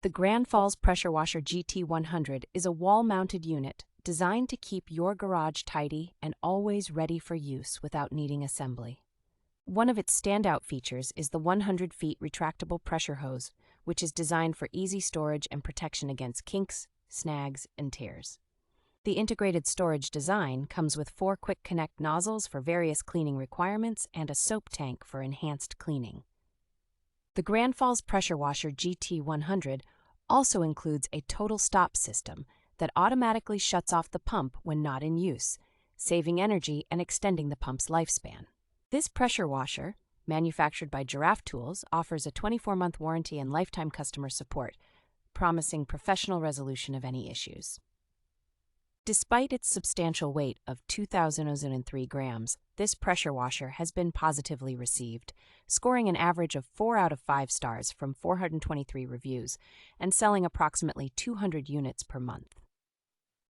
The Grandfalls Pressure Washer GT-100 is a wall-mounted unit designed to keep your garage tidy and always ready for use without needing assembly. One of its standout features is the 100 feet retractable pressure hose, which is designed for easy storage and protection against kinks, snags, and tears. The integrated storage design comes with 4 quick connect nozzles for various cleaning requirements and a soap tank for enhanced cleaning. The Grandfalls Pressure Washer GT-100 also includes a total stop system that automatically shuts off the pump when not in use, saving energy and extending the pump's lifespan. This pressure washer, manufactured by Giraffe Tools, offers a 24-month warranty and lifetime customer support, promising professional resolution of any issues. Despite its substantial weight of 2,003 grams, this pressure washer has been positively received, scoring an average of 4 out of 5 stars from 423 reviews and selling approximately 200 units per month.